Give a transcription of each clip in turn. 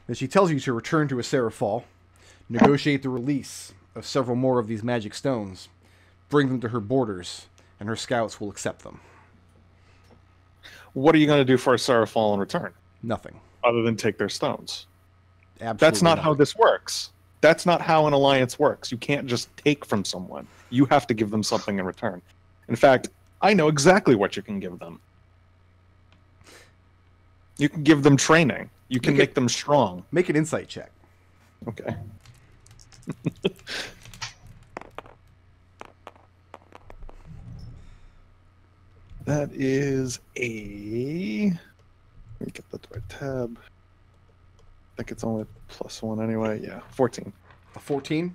Then she tells you to return to Aserafall, negotiate the release of several more of these magic stones, bring them to her borders, and her scouts will accept them. What are you going to do for Aserafall in return? Nothing. Other than take their stones. Absolutely That's not nothing. how this works. That's not how an alliance works. You can't just take from someone. You have to give them something in return. In fact, I know exactly what you can give them. You can give them training. You can make them strong. Make an insight check. Okay. That is a... Let me get that to my tab. I think it's only +1 anyway. Yeah, 14. A 14?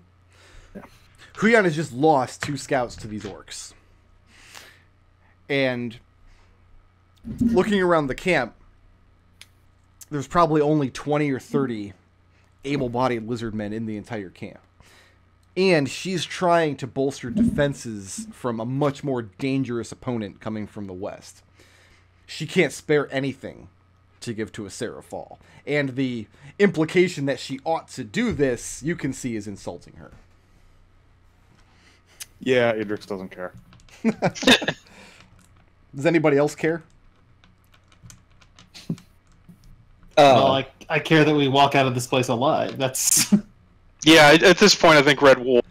Yeah. Huyan has just lost 2 scouts to these orcs. And looking around the camp, there's probably only 20 or 30 able-bodied lizard men in the entire camp. And she's trying to bolster defenses from a much more dangerous opponent coming from the west. She can't spare anything to give to Aserafall. And the implication that she ought to do this, you can see, is insulting her. Yeah, Adrex doesn't care. Does anybody else care? Well, I care that we walk out of this place alive. That's... Yeah, at this point, I think Red will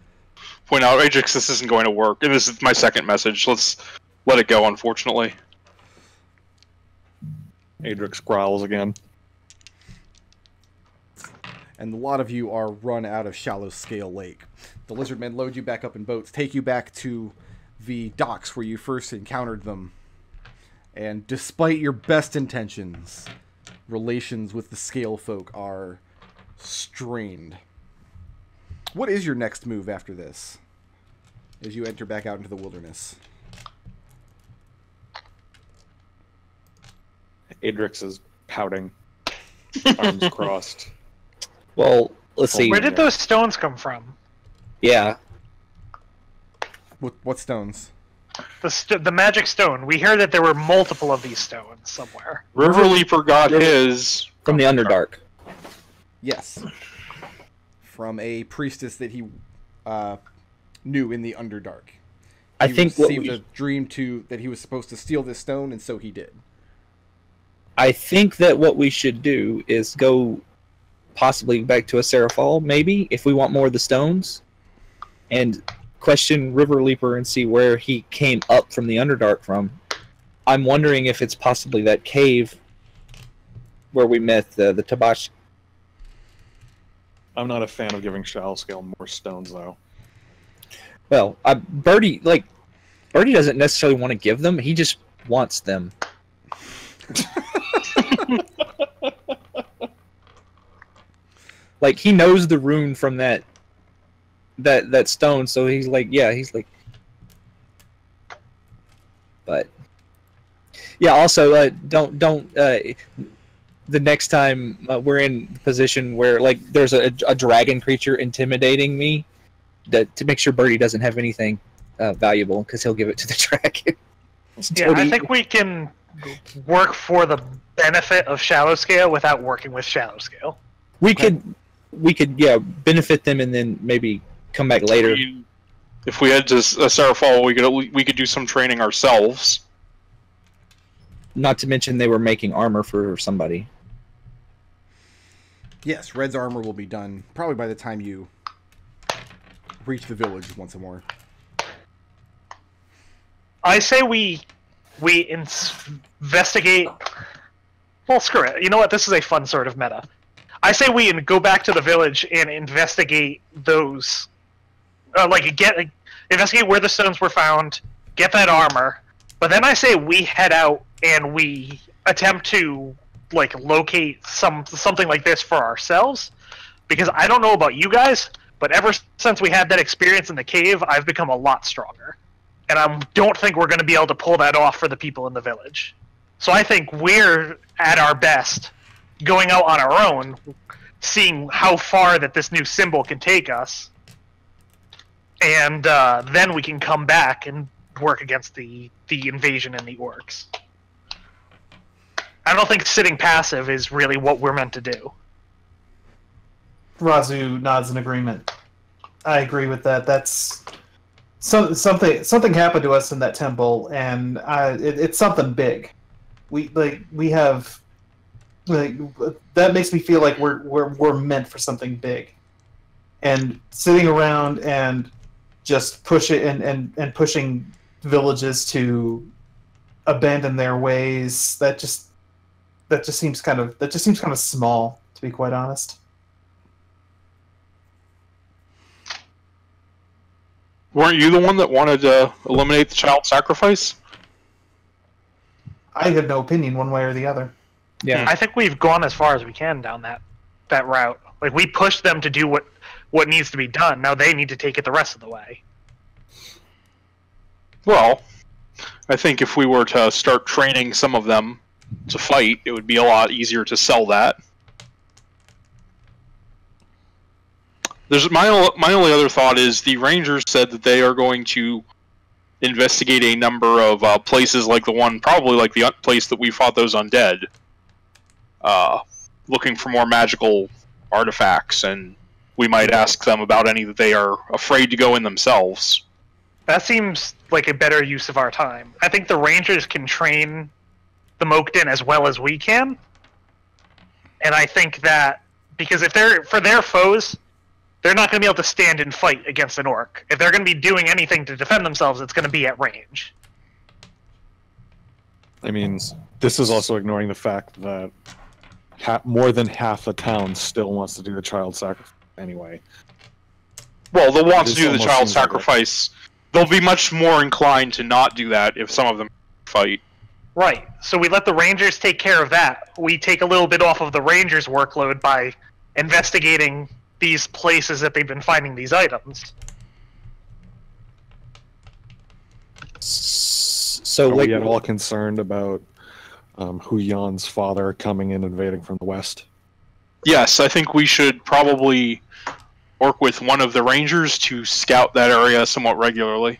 point out, Adrex, this isn't going to work. And this is my second message. Let's let it go, unfortunately. Adrex growls again. And a lot of you are run out of Shallow Scale Lake. The lizardmen load you back up in boats, take you back to the docks where you first encountered them. And despite your best intentions, relations with the Scale Folk are strained. What is your next move after this, as you enter back out into the wilderness? Adrex is pouting, arms crossed. Well, let's see. Where did those stones come from? Yeah. What stones? The magic stone. We heard that there were multiple of these stones somewhere. River Leaper got his... From the Underdark. Yes. From a priestess that he knew in the Underdark. I think what received a dream that he was supposed to steal this stone, and so he did. I think that what we should do is go possibly back to Aserafall, maybe, if we want more of the stones, and question River Leaper and see where he came up from the Underdark from. I'm wondering if it's possibly that cave where we met the Tabash. I'm not a fan of giving Shallow Scale more stones, though. Well, Birdie doesn't necessarily want to give them. He just wants them. Like, he knows the rune from that stone, so he's like, yeah, he's like... But... Yeah, also, don't the next time we're in a position where, like, there's a dragon creature intimidating me, to make sure Birdie doesn't have anything valuable, because he'll give it to the dragon. Yeah, I think we can work for the benefit of Shallow Scale without working with Shallow Scale. We could, yeah, benefit them and then maybe come back later. If we head to Aserafall, we could do some training ourselves. Not to mention they were making armor for somebody. Yes, Red's armor will be done probably by the time you reach the village once more. I say we investigate... Well, screw it. You know what? This is a fun sort of meta. I say we go back to the village and investigate those... investigate where the stones were found, get that armor, but then I say we head out and we attempt to locate something like this for ourselves, because I don't know about you guys, but ever since we had that experience in the cave, I've become a lot stronger, and I don't think we're going to be able to pull that off for the people in the village. So I think we're at our best going out on our own, seeing how far that this new symbol can take us, and then we can come back and work against the invasion and the orcs. I don't think sitting passive is really what we're meant to do. Raazu nods in agreement. I agree with that. That's something happened to us in that temple, and it's something big. We have that makes me feel like we're meant for something big. And sitting around and just pushing villages to abandon their ways, that just seems kind of small, to be quite honest. Weren't you the one that wanted to eliminate the child sacrifice? I have no opinion one way or the other. Yeah. I think we've gone as far as we can down that route. Like, we pushed them to do what needs to be done. Now they need to take it the rest of the way. Well, I think if we were to start training some of them to fight, it would be a lot easier to sell that. There's my only other thought is the Rangers said that they are going to investigate a number of places like the one, probably like the place that we fought those undead, looking for more magical artifacts, and we might ask them about any that they are afraid to go in themselves. That seems like a better use of our time. I think the Rangers can train the Moakden as well as we can, and I think that because if they're for their foes, they're not going to be able to stand and fight against an orc. If they're going to be doing anything to defend themselves, it's going to be at range. I mean, this is also ignoring the fact that more than half the town still wants to do the child sacrifice anyway. Well, they'll want to This do the almost child seems like sacrifice. They'll be much more inclined to not do that if some of them fight. Right. So we let the Rangers take care of that. We take a little bit off of the Rangers' workload by investigating these places that they've been finding these items. So we get all concerned about Hu Yan's father coming in invading from the west. Yes, I think we should probably work with one of the Rangers to scout that area somewhat regularly.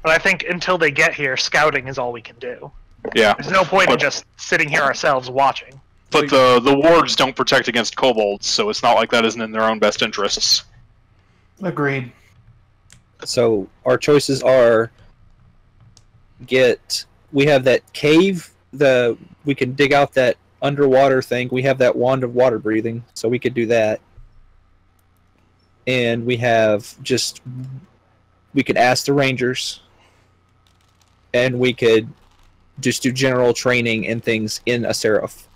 But I think until they get here, scouting is all we can do. Yeah. There's no point in just sitting here ourselves watching. But the wards don't protect against kobolds, so it's not like that isn't in their own best interests. Agreed. So our choices are we have that cave, we can dig out that underwater thing. We have that wand of water breathing, so we could do that. And we could ask the Rangers, and we could just do general training and things in a Seraph.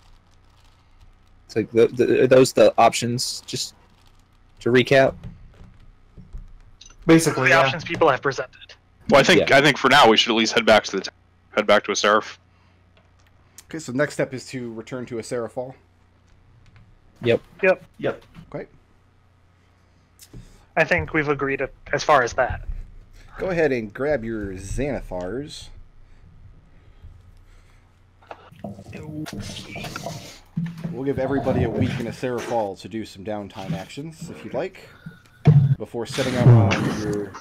It's like are those the options, just to recap? Basically, The options people have presented. Well, I think for now we should at least head back to a Seraph. Okay, so next step is to return to a Seraphal. Yep. Okay. I think we've agreed as far as that. Go ahead and grab your Xanathars. We'll give everybody a week in a Seraphal to do some downtime actions, if you'd like, before setting out on your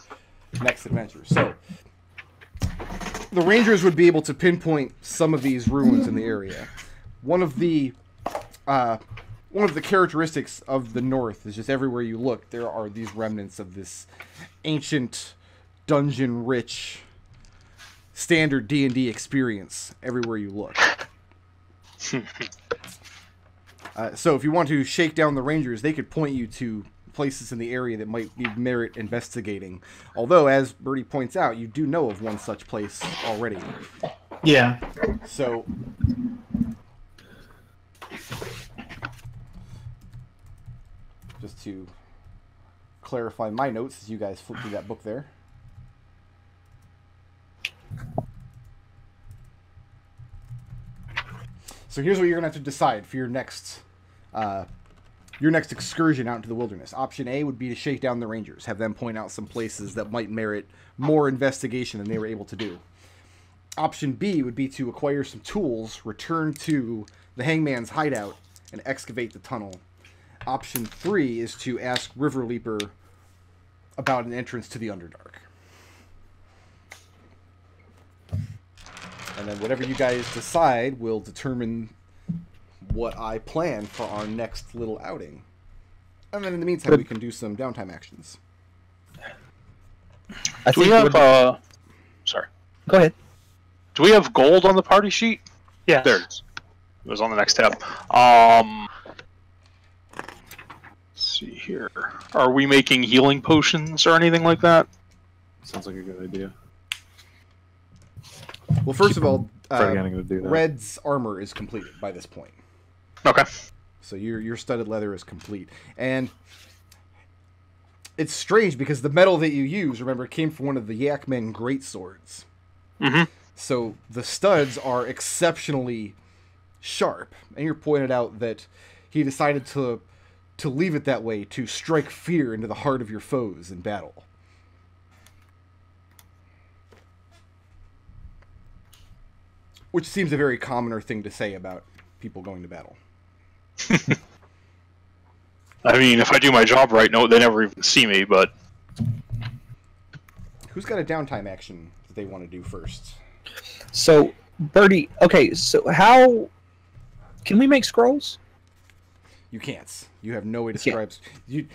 next adventure. So, the Rangers would be able to pinpoint some of these ruins in the area. One of the characteristics of the North is just everywhere you look, there are these remnants of this ancient, dungeon-rich, standard D&D experience everywhere you look. So if you want to shake down the Rangers, they could point you to places in the area that might merit investigating. Although, as Birdie points out, you do know of one such place already. Yeah. So, just to clarify my notes as you guys flip through that book there. So here's what you're going to have to decide for your next excursion out into the wilderness. Option A would be to shake down the Rangers, have them point out some places that might merit more investigation than they were able to do. Option B would be to acquire some tools, return to the Hangman's hideout, and excavate the tunnel. Option 3 is to ask River Leaper about an entrance to the Underdark. And then whatever you guys decide will determine what I plan for our next little outing. And then in the meantime, we can do some downtime actions. Do we have, sorry. Go ahead. Do we have gold on the party sheet? Yeah. There it is. It was on the next tab. Let's see here. Are we making healing potions or anything like that? Sounds like a good idea. Well, first of all, Gonna do that. Red's armor is completed by this point. Okay. So your studded leather is complete. And it's strange because the metal that you use, remember, came from one of the Yakmen greatswords. Mm-hmm. So the studs are exceptionally sharp. And you're pointed out that he decided to leave it that way to strike fear into the heart of your foes in battle. Which seems a very commoner thing to say about people going to battle. I mean, if I do my job right, no, they never even see me, but... Who's got a downtime action that they want to do first? So, Birdie, okay, so how... Can we make scrolls? You can't. You have no way to scribe... The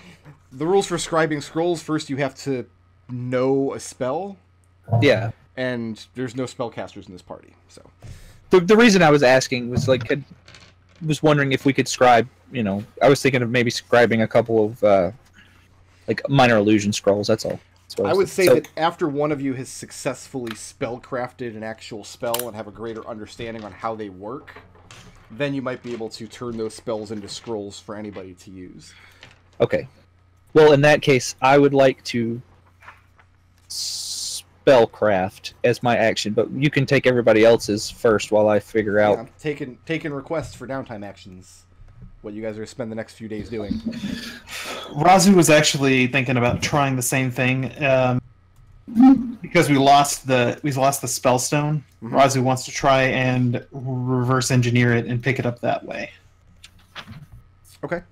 rules for scribing scrolls, first you have to know a spell. Yeah. And there's no spellcasters in this party, so... The reason I was asking was, like, was wondering if we could scribe, I was thinking of maybe scribing a couple of, like, minor illusion scrolls, that's all. I would say that after one of you has successfully spellcrafted an actual spell and have a greater understanding on how they work, then you might be able to turn those spells into scrolls for anybody to use. Okay. Well, in that case, I would like to spellcraft as my action, but you can take everybody else's first while I figure out. I'm taking requests for downtime actions. What you guys are going to spend the next few days doing. Raazu was actually thinking about trying the same thing because we lost the spell stone. Mm-hmm. Raazu wants to try and reverse engineer it and pick it up that way. Okay.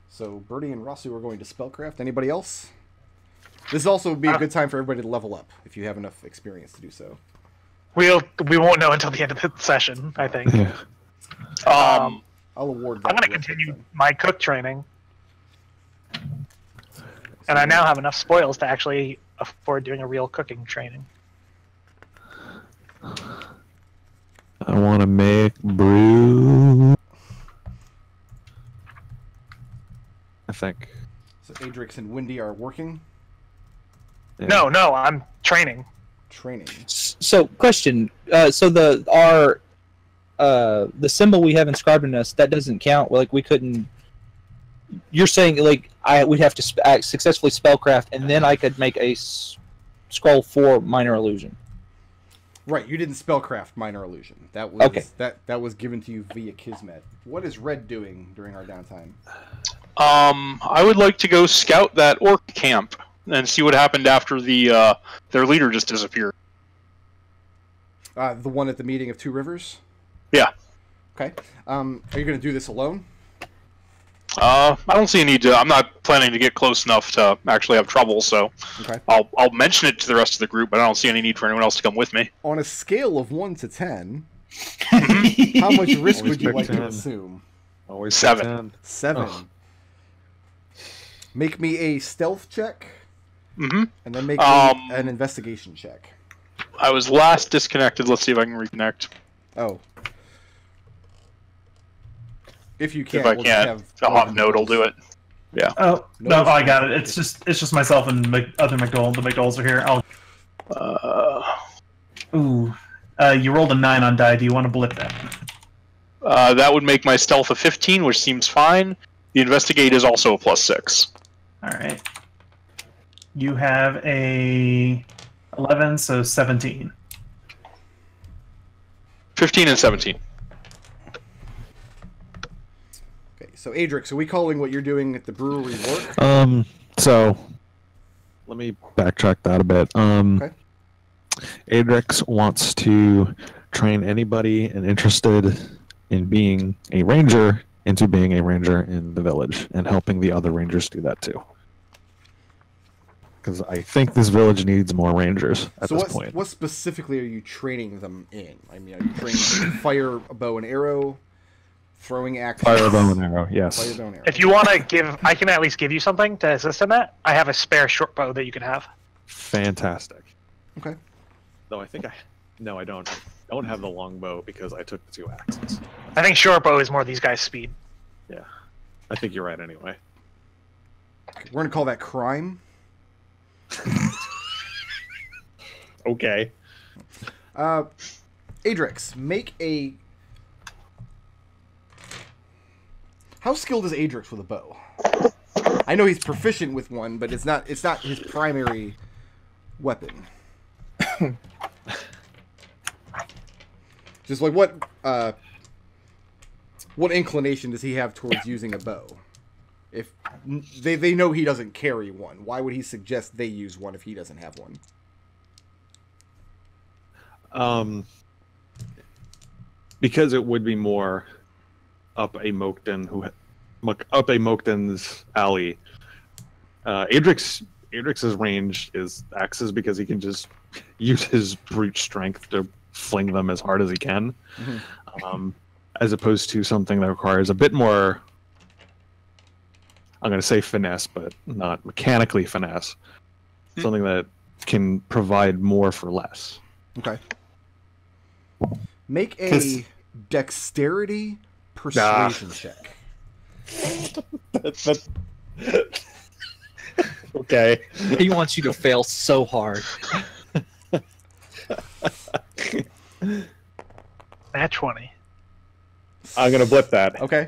So Birdie and Raazu are going to spellcraft. Anybody else? This also would be a good time for everybody to level up if you have enough experience to do so. We won't know until the end of the session, I think. Yeah. I'll award that. I'm going to continue my cook training. And I now have enough spoils to actually afford doing a real cooking training. I want to make brew. I think. So Adrex and Windy are working. Yeah. No, I'm training. Training. So, question. So the symbol we have inscribed in us, that doesn't count. Like, we couldn't. You're saying, like, we'd have to successfully spellcraft, and then I could make a scroll for minor illusion. Right, you didn't spellcraft minor illusion. That was Okay. that was given to you via Kismet. What is Red doing during our downtime? I would like to go scout that orc camp and see what happened after their leader just disappeared. The one at the meeting of Two Rivers? Yeah. Okay. Are you going to do this alone? I don't see a need to. I'm not planning to get close enough to actually have trouble, so Okay. I'll mention it to the rest of the group, but I don't see any need for anyone else to come with me. On a scale of 1 to 10, how much risk Always would you pick like to 10. assume? Always 7. 10. 7. Oh. Make me a stealth check, Mm-hmm. and then make me an investigation check. I was last disconnected. Let's see if I can reconnect. Oh. If you can't, If I we'll just can't, I'll have Nodal do it. Yeah. Oh No, no, I got it. It's just myself and other McDohl. The McDohls are here. You rolled a 9 on die. Do you want to blip that? That would make my stealth a 15, which seems fine. The investigate is also a +6. All right. You have a 11, so 17. 15 and 17. Okay, so Adrex, are we calling what you're doing at the brewery work? So let me backtrack that a bit. Okay. Adrex wants to train anybody interested in being a ranger into being a ranger in the village and helping the other rangers do that too. Because I think this village needs more rangers at this point. What specifically are you training them in? I mean, are you training them to fire a bow and arrow, Throwing axe. Fire, bow, and arrow. Yes. Fire, bow, and arrow. If you want to give, I can at least give you something to assist in that. I have a spare short bow that you can have. Fantastic. Okay. Though I think no, I don't. I don't have the longbow because I took the 2 axes. I think short bow is more these guys' speed. Yeah. I think you're right anyway. We're gonna call that crime. Okay. Adrex, make a. How skilled is Adrex with a bow? I know he's proficient with one, but it's not his primary weapon. Just like what inclination does he have towards using a bow? If they know he doesn't carry one, why would he suggest they use one if he doesn't have one? Because it would be more up a Moakden's alley. Adrex's range is axes because he can just use his brute strength to fling them as hard as he can, as opposed to something that requires a bit more. I'm going to say finesse, but not mechanically finesse. Something that can provide more for less. Okay. Make a dexterity persuasion check. Okay. He wants you to fail so hard. Nat 20. I'm going to blip that. Okay.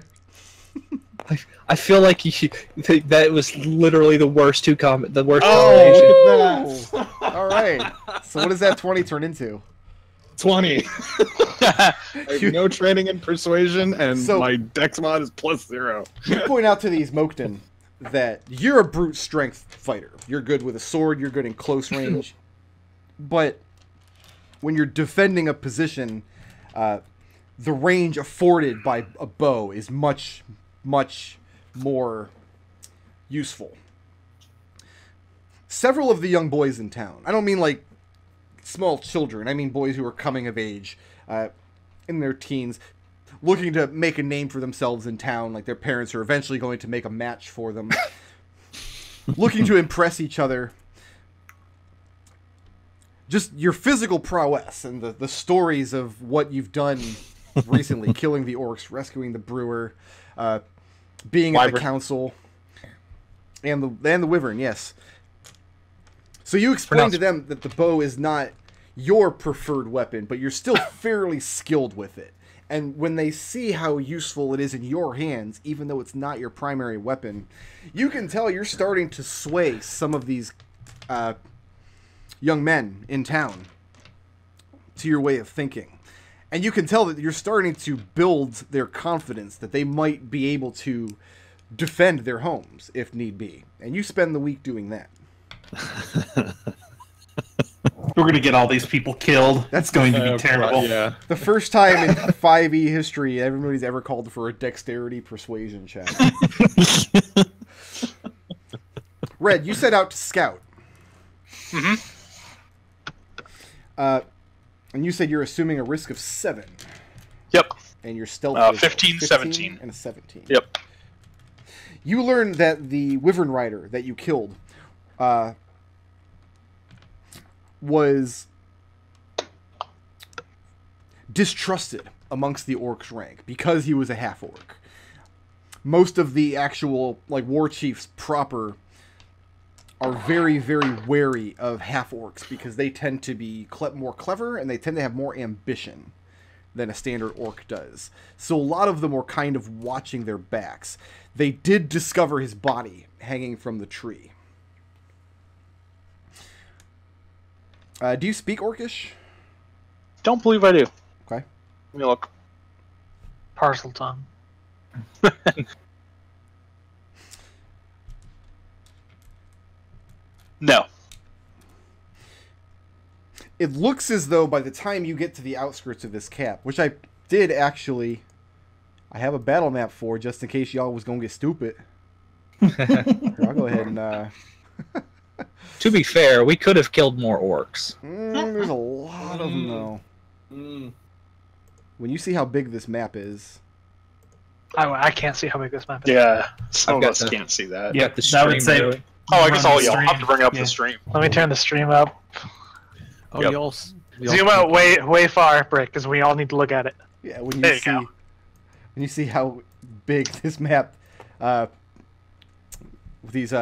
I feel like that was literally the worst combination. Oh, look at that. All right. So what does that 20 turn into? 20. I have no training in persuasion, and So- my dex mod is +0. You point out to these Moakden that you're a brute strength fighter. You're good with a sword, you're good in close range. But when you're defending a position, the range afforded by a bow is much, much more useful. Several of the young boys in town, I don't mean like small children, I mean boys who are coming of age, in their teens, looking to make a name for themselves in town, like their parents are eventually going to make a match for them, looking to impress each other. Just your physical prowess and the stories of what you've done recently, killing the orcs, rescuing the brewer, being at the council, and the wyvern, yes. So you explain to them that the bow is not your preferred weapon, but you're still fairly skilled with it. And when they see how useful it is in your hands, even though it's not your primary weapon, you can tell you're starting to sway some of these young men in town to your way of thinking. And you can tell that you're starting to build their confidence that they might be able to defend their homes if need be. And you spend the week doing that. We're going to get all these people killed. That's going to be terrible. Yeah. The first time in 5e history everybody's ever called for a dexterity persuasion check. Red, you set out to scout. Mm-hmm. And you said you're assuming a risk of 7. Yep. And your stealth is 15, 17. and a 17. Yep. You learned that the wyvern rider that you killed was distrusted amongst the orcs' rank because he was a half-orc. Most of the actual war chiefs proper are very, very wary of half-orcs because they tend to be more clever and they tend to have more ambition than a standard orc does. So a lot of them were kind of watching their backs. They did discover his body hanging from the tree. Do you speak Orcish? Don't believe I do. Okay. Let me look. Parcel tongue. No. It looks as though by the time you get to the outskirts of this cap, which I did actually, I have a battle map for just in case y'all was gonna get stupid. Here, I'll go ahead and. To be fair, we could have killed more orcs. There's a lot of them though. When you see how big this map is, I can't see how big this map is. Yeah, some I've of got us the- can't see that. Yeah, the I would stream, say- really. Oh, I guess Run I'll the have to stream. bring up Yeah. the stream. Let me turn the stream up. Oh, Yep. y'all Zoom out way far, Brick, because we all need to look at it. Yeah, when There you you see go. when you see how big this map, with these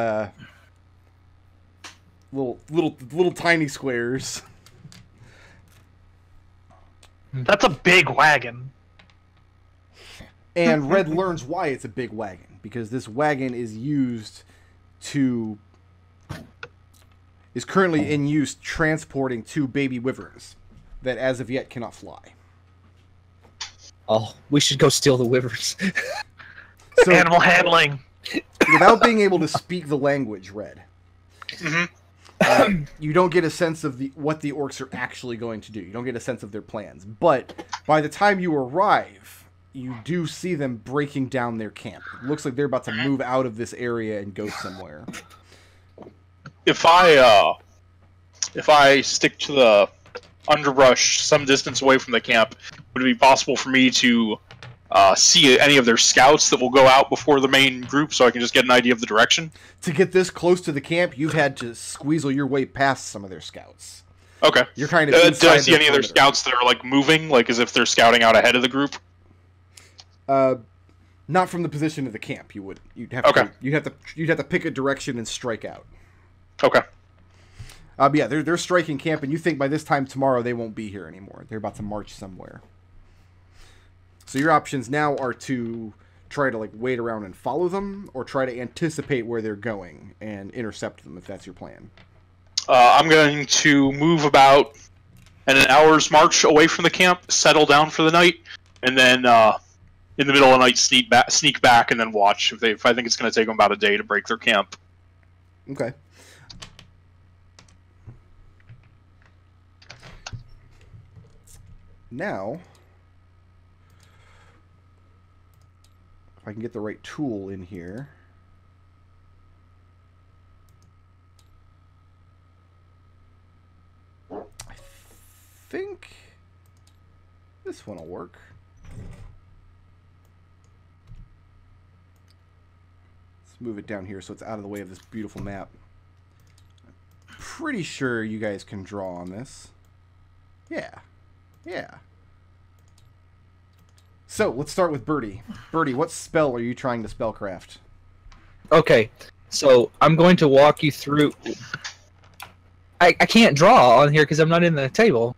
little tiny squares. That's a big wagon. And Red learns why it's a big wagon, because this wagon is currently in use transporting 2 baby wyverns that as of yet cannot fly. Oh, we should go steal the wyverns. So Animal handling. without being able to speak the language, Red, Mhm. you don't get a sense of what the orcs are actually going to do. You don't get a sense of their plans. But by the time you arrive, you do see them breaking down their camp. It looks like they're about to move out of this area and go somewhere. If I stick to the underbrush some distance away from the camp, would it be possible for me to see any of their scouts that will go out before the main group, so I can just get an idea of the direction? To get this close to the camp, you've had to squeezle your way past some of their scouts. Okay. You're kind of Did I inside see any of their perimeter. scouts that are like moving, like as if they're scouting out ahead of the group? Not from the position of the camp. You'd have Okay. you'd have to pick a direction and strike out. Okay. But yeah, they're striking camp, and you think by this time tomorrow they won't be here anymore. They're about to march somewhere. So your options now are to try to wait around and follow them, or try to anticipate where they're going and intercept them if that's your plan. I'm going to move about an hour's march away from the camp, settle down for the night, and then in the middle of the night sneak back and then watch if I think it's going to take them about a day to break their camp. Okay. Now, if I can get the right tool in here. I think this one will work. Let's move it down here so it's out of the way of this beautiful map. Pretty sure you guys can draw on this. Yeah. Yeah. So, let's start with Birdie. Birdie, what spell are you trying to spellcraft? Okay, so I'm going to walk you through. I can't draw on here because I'm not in the table.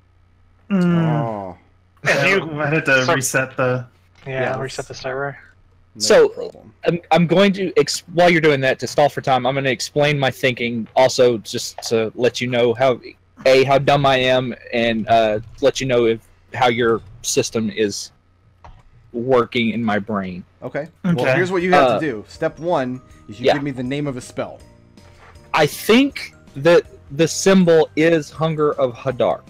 Oh. And you, I had to So- reset the. Yeah, reset the server. No So- problem. I'm going to, while you're doing that, to stall for time, I'm going to explain my thinking. Also, just to let you know how dumb I am, and let you know how your system is working in my brain. Okay. Okay. Well, here's what you have to do. Step 1 is you Yeah. give me the name of a spell. I think that the symbol is Hunger of Hadar.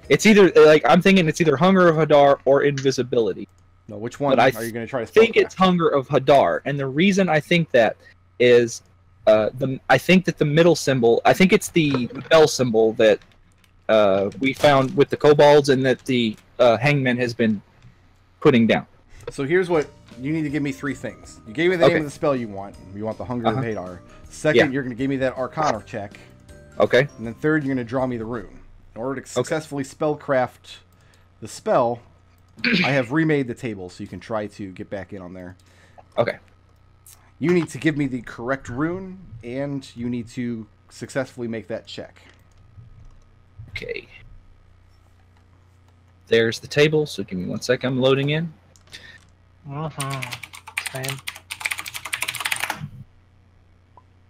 It's either, I'm thinking it's either Hunger of Hadar or Invisibility. No, which one But I are you going to try to I think it's spellcraft? Hunger of Hadar, and the reason I think that is, I think that the middle symbol, I think it's the bell symbol that we found with the kobolds, and that the hangman has been putting down. So here's what you need to give me 3 things. You gave me the name Okay. of the spell you want. You want the Hunger of Uh-huh. Hadar. Second, Yeah. you're going to give me that Arcana check. Okay. And then third, you're going to draw me the rune. In order to successfully spellcraft the spell, I have remade the table so you can try to get back in on there. Okay. You need to give me the correct rune, and you need to successfully make that check. Okay. There's the table, so give me 1 second. I'm loading in. Same.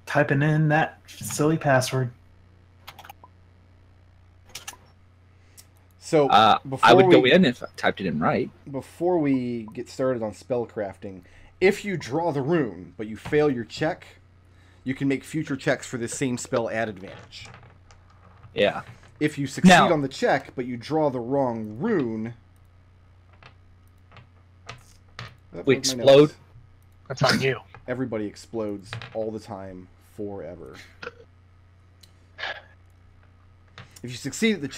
Typing in that silly password. So before I would we, go in if I typed it in right. Before we get started on spellcrafting, if you draw the rune but you fail your check, you can make future checks for the same spell at advantage. Yeah. If you succeed Now- on the check but you draw the wrong rune, We where's my explode? notes? That's on you. Everybody explodes all the time, forever. If you succeed at the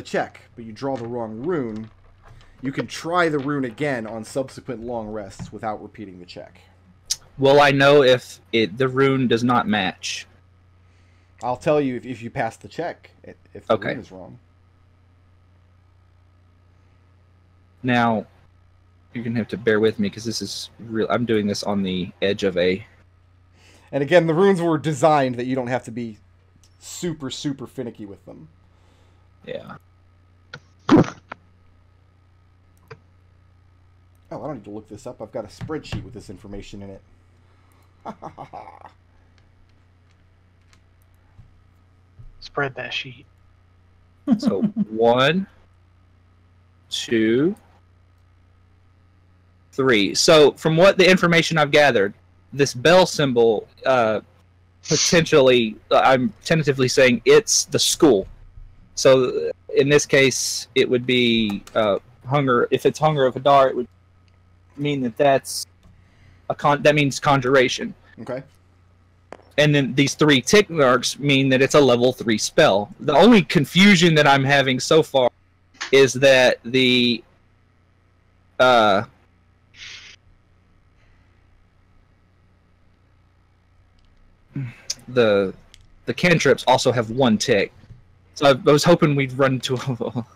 check, but you draw the wrong rune, You can try the rune again on subsequent long rests without repeating the check. Will I know if the rune does not match? I'll tell you if you pass the check, if the Okay. rune is wrong. Now, you're going to have to bear with me because this is real. I'm doing this on the edge of a... And again, the runes were designed that you don't have to be super, super finicky with them. Yeah. Oh, I don't need to look this up. I've got a spreadsheet with this information in it. Spread that sheet. So 1, 2, 3. So from what the information I've gathered, this bell symbol potentially, I'm tentatively saying it's the school. So in this case, it would be hunger. If it's hunger of Hadar, it would mean that's that means conjuration. Okay. And then these 3 tick marks mean that it's a level 3 spell. The only confusion that I'm having so far is that the cantrips also have 1 tick. So I was hoping we'd run into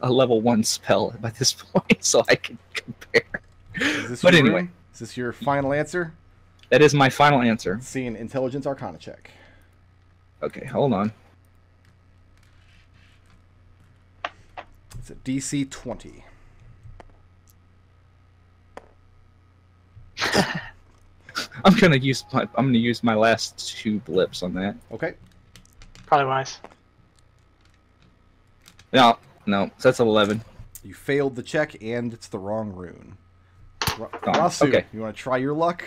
a level 1 spell by this point, so I can compare. But anyway, is this your final answer? that is my final answer. Let's see an intelligence arcana check. Okay, hold on. It's a DC 20. I'm gonna use my last 2 blips on that. Okay. Probably wise. No, so that's 11. You failed the check, and it's the wrong rune. Oh, Raazu, okay. you want to try your luck?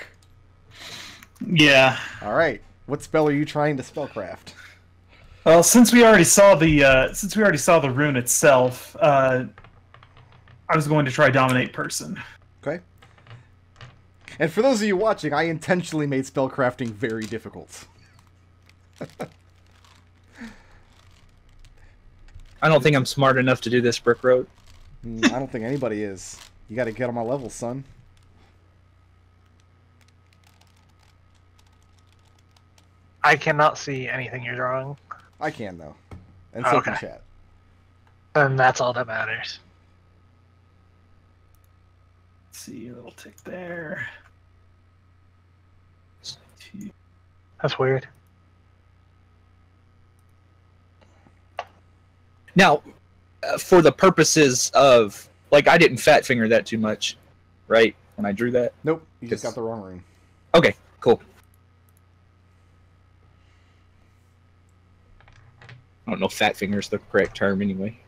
Yeah. All right. What spell are you trying to spellcraft? Well, since we already saw the rune itself, I was going to try dominate person. Okay. And for those of you watching, I intentionally made spellcrafting very difficult. I don't think I'm smart enough to do this, Brick Road. I don't think anybody is. You got to get on my level, son. I cannot see anything you're drawing. I can, though. And so can Okay. chat. And that's all that matters. Let's see, a little tick there. That's weird. Now, for the purposes of, like, I didn't fat finger that too much, right? When I drew that. Nope, you just Yes. got the wrong rune. Okay, cool. I don't know if fat finger is the correct term anyway.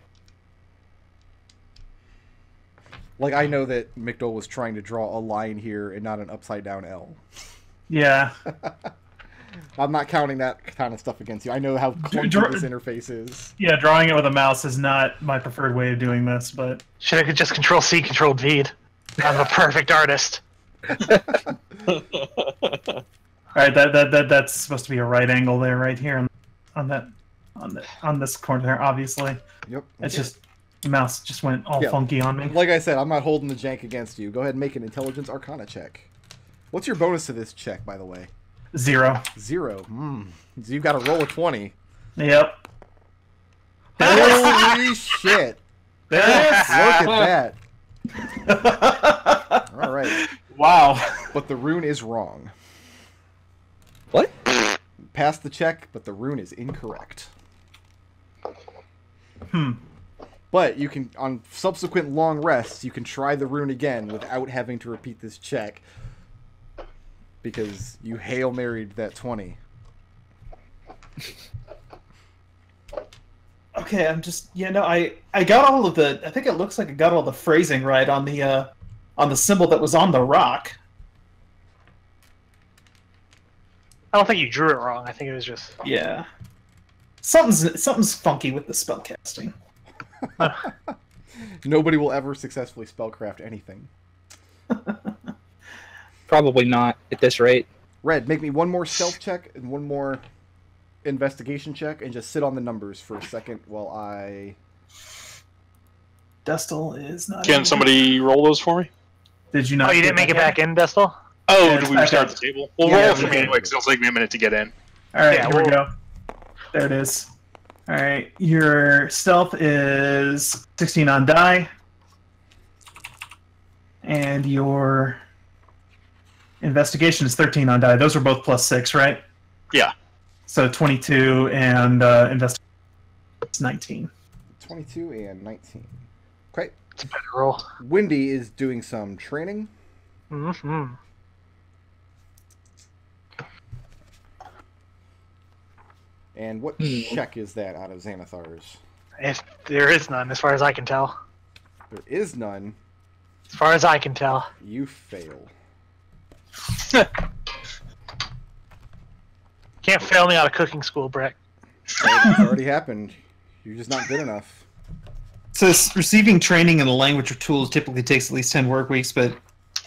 Like, I know that McDohl was trying to draw a line here and not an upside-down L. Yeah. I'm not counting that kind of stuff against you. I know how clunky this interface is. Yeah, drawing it with a mouse is not my preferred way of doing this, but Should have just Control-C, Control-V. I'm a perfect artist. all right, that's supposed to be a right angle there, right here on this corner, obviously. Yep. It's just the mouse just went all Yeah. funky on me. Like I said, I'm not holding the jank against you. Go ahead and make an intelligence arcana check. What's your bonus to this check, by the way? 0. 0. So you've got to roll a 20. Yep. Holy shit. There it Look at that. All right. Wow. But the rune is wrong. What? Passed the check, but the rune is incorrect. But you can, on subsequent long rests, you can try the rune again without having to repeat this check. Because you Hail Married that 20. Okay, I'm just I got all of the I think it looks like I got all the phrasing right on the symbol that was on the rock. I don't think you drew it wrong. I think it was just... Yeah. Something's funky with the spellcasting. Nobody will ever successfully spellcraft anything. Probably not at this rate. Red, make me one more stealth check and one more investigation check, and just sit on the numbers for a second while I Destil is not. Can somebody roll those for me? Did you not? Oh, you didn't make it back in, Destil? Oh, Yeah, did we it's start back at the table? Well, Yeah, roll it we for me did. anyway, because it'll take me a minute to get in. All right, Yeah, here we we'll- go. There it is. All right, your stealth is 16 on die, and your investigation is 13 on die. Those are both +6, right? Yeah. So 22 and investigation is 19. 22 and 19. Okay. It's a better roll. Windy is doing some training. Mm-hmm. And what check is that out of Xanathar's? If there is none, as far as I can tell. There is none. As far as I can tell. You fail. Can't fail me out of cooking school, Brett. It's already happened. You're just not good enough. So receiving training in a language or tools typically takes at least 10 work weeks, but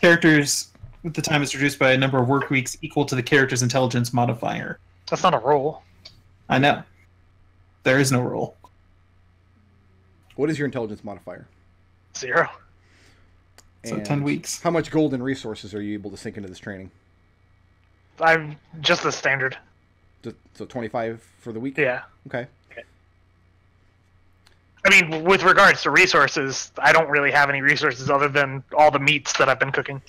characters with the time is reduced by a number of work weeks equal to the character's intelligence modifier. That's not a roll. I know. There is no roll. What is your intelligence modifier? 0. So And 10 weeks. How much gold and resources are you able to sink into this training? I'm just the standard. So 25 for the week? Yeah. Okay. I mean, with regards to resources, I don't really have any resources other than all the meats that I've been cooking.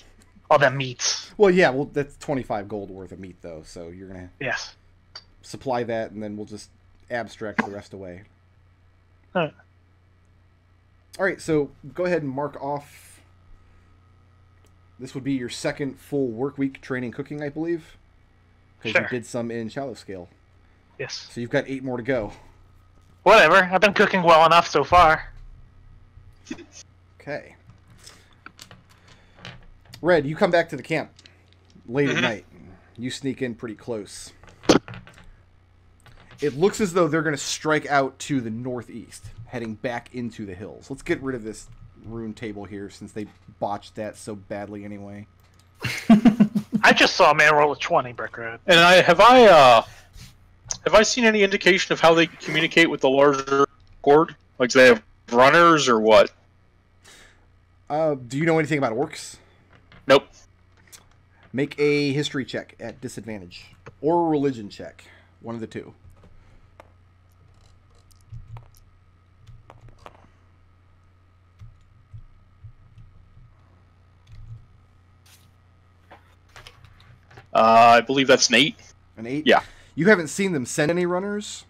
All them meats. Well, yeah, well, that's 25 gold worth of meat, though, so you're going to Yes. supply that, and then we'll just abstract the rest away. Huh. All right, so go ahead and mark off. This would be your second full work week training cooking, I believe. Because Sure. you did some in shallow scale. Yes. So you've got 8 more to go. Whatever. I've been cooking well enough so far. Okay. Red, you come back to the camp late at night. You sneak in pretty close. It looks as though they're going to strike out to the northeast, heading back into the hills. Let's get rid of this rune table here, since they botched that so badly anyway. I just saw a man roll a 20, Brick Road. And have I seen any indication of how they communicate with the larger horde? Like, do they have runners or what? Do you know anything about orcs? Nope. Make a history check at disadvantage. Or a religion check. One of the two. I believe that's Nate. An 8? Yeah. You haven't seen them send any runners,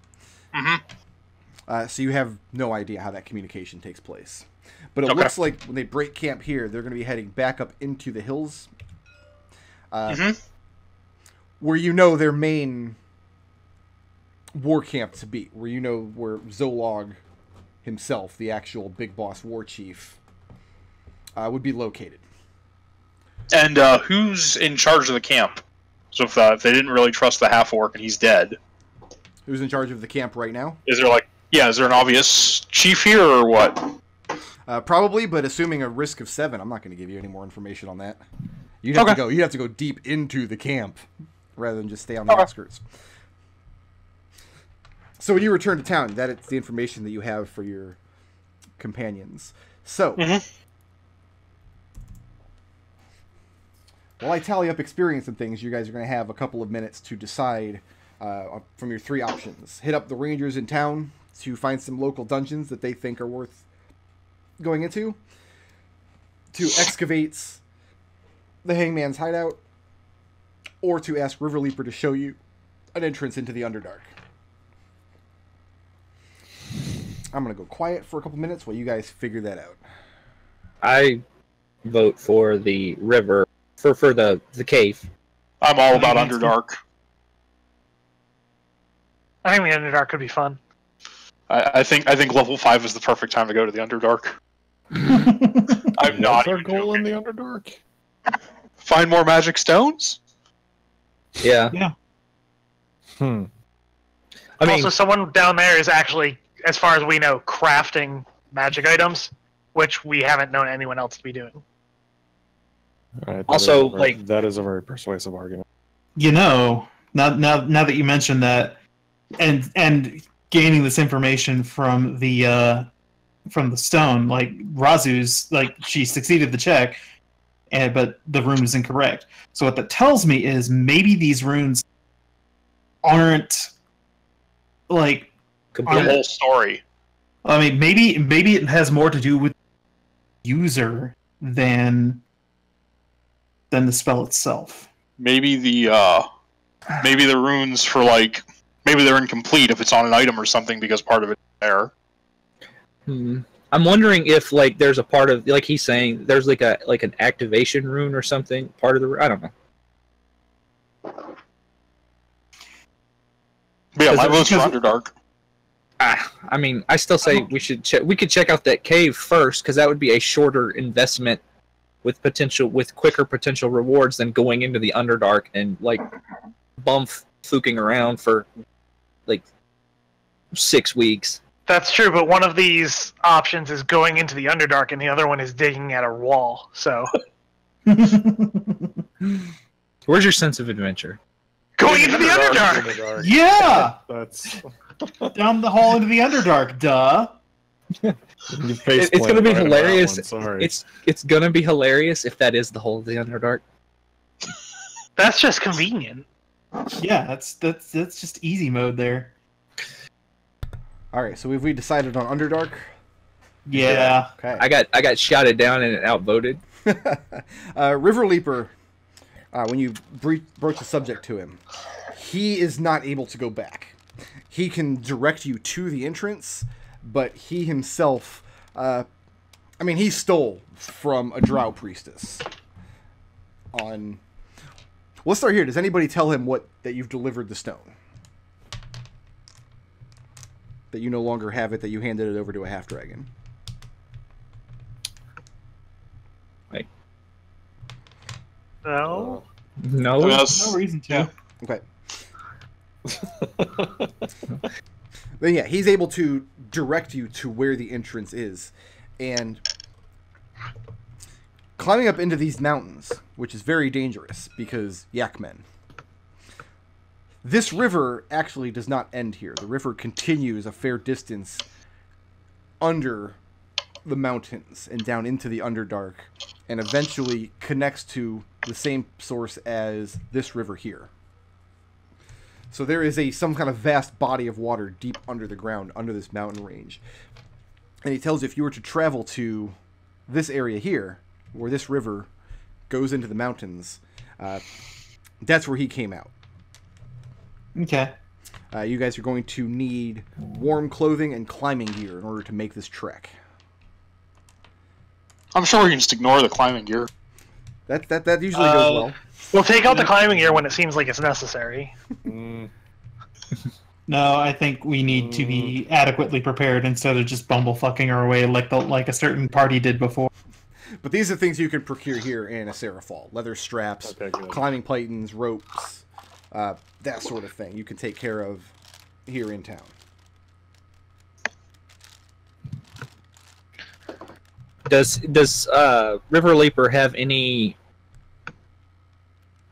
Mm-hmm. so you have no idea how that communication takes place. But it Okay. looks like when they break camp here, they're going to be heading back up into the hills, where you know their main war camp to be, where you know where Zolog himself, the actual big boss war chief, would be located. And who's in charge of the camp? So if they didn't really trust the half-orc and he's dead, Who's in charge of the camp right now? is there an obvious chief here or what? Probably, but assuming a risk of 7, I'm not going to give you any more information on that. You'd have to go. You have to go deep into the camp rather than just stay on the outskirts. So when you return to town, that is the information that you have for your companions. So, while I tally up experience and things, you guys are going to have a couple of minutes to decide from your 3 options. Hit up the rangers in town to find some local dungeons that they think are worth going into, to excavate the Hangman's hideout, or to ask Riverleaper to show you an entrance into the Underdark. I'm going to go quiet for a couple minutes while you guys figure that out. I vote for the river, for the cave. I'm all about Underdark. I think the Underdark could be fun. I think level 5 is the perfect time to go to the Underdark. I'm not What's our even goal in joking. the Underdark? Find more magic stones? Yeah. Yeah. I mean, Also, someone down there is actually, as far as we know, crafting magic items, which we haven't known anyone else to be doing. All right, Also, is a very- like- that is a very persuasive argument. You know, now that you mentioned that, and gaining this information from the from the stone. Like Raazu's, like she succeeded the check, but the rune is incorrect. So what that tells me is maybe these runes aren't like The whole story. I mean, maybe it has more to do with user than the spell itself. Maybe the runes for like maybe they're incomplete if it's on an item or something because part of it's there. I'm wondering if like there's a part of like he's saying there's like an activation rune or something part of the I don't know. But yeah, my vote's for Underdark. I mean, I still say we should we could check out that cave first because that would be a shorter investment with quicker potential rewards than going into the Underdark and like fluking around for like 6 weeks. That's true, but one of these options is going into the Underdark, and the other one is digging at a wall. So, where's your sense of adventure? Going into the Underdark. Yeah, That's down the hall into the Underdark. Duh. It's going to be hilarious. Sorry. It's going to be hilarious if that is the whole of the Underdark. That's just convenient. Yeah, that's just easy mode there. All right, so have we decided on Underdark? Yeah. Okay. I got shouted down and outvoted. River Leaper, when you broach the subject to him, he is not able to go back. He can direct you to the entrance, but he himself, he stole from a drow priestess. Let's start here. Does anybody tell him that you've delivered the stone? That you no longer have it, that you handed it over to a half-dragon? Wait. No. No. No reason to. Yeah. Okay. Then yeah, he's able to direct you to where the entrance is. And climbing up into these mountains, which is very dangerous because yakmen. This river actually does not end here. The river continues a fair distance under the mountains and down into the Underdark and eventually connects to the same source as this river here. So there is some kind of vast body of water deep under the ground, under this mountain range. And he tells you if you were to travel to this area here, where this river goes into the mountains, that's where he came out. Okay. You guys are going to need warm clothing and climbing gear in order to make this trek. I'm sure we can just ignore the climbing gear. That usually goes well. We'll take out the climbing gear when it seems like it's necessary. No, I think we need to be adequately prepared instead of just bumblefucking our way like a certain party did before. But these are things you can procure here in a Serafall. Leather straps, climbing pythons, ropes, that sort of thing you can take care of here in town. Does River Leaper have any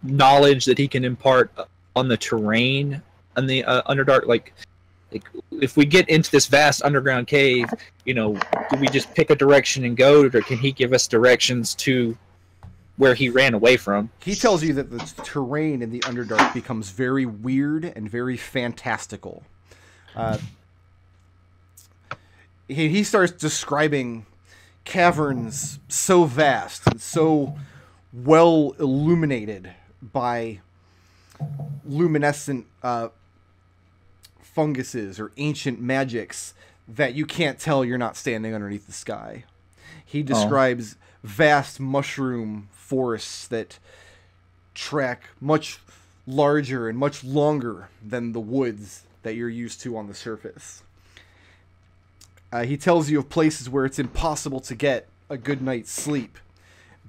knowledge that he can impart on the terrain on the Underdark? Like if we get into this vast underground cave, do we just pick a direction and go, or can he give us directions to where he ran away from? He tells you that the terrain in the Underdark becomes very weird and very fantastical. He starts describing caverns so vast and so well illuminated by luminescent funguses or ancient magics that you can't tell you're not standing underneath the sky. He describes vast mushroom forests that track much larger and much longer than the woods that you're used to on the surface. He tells you of places where it's impossible to get a good night's sleep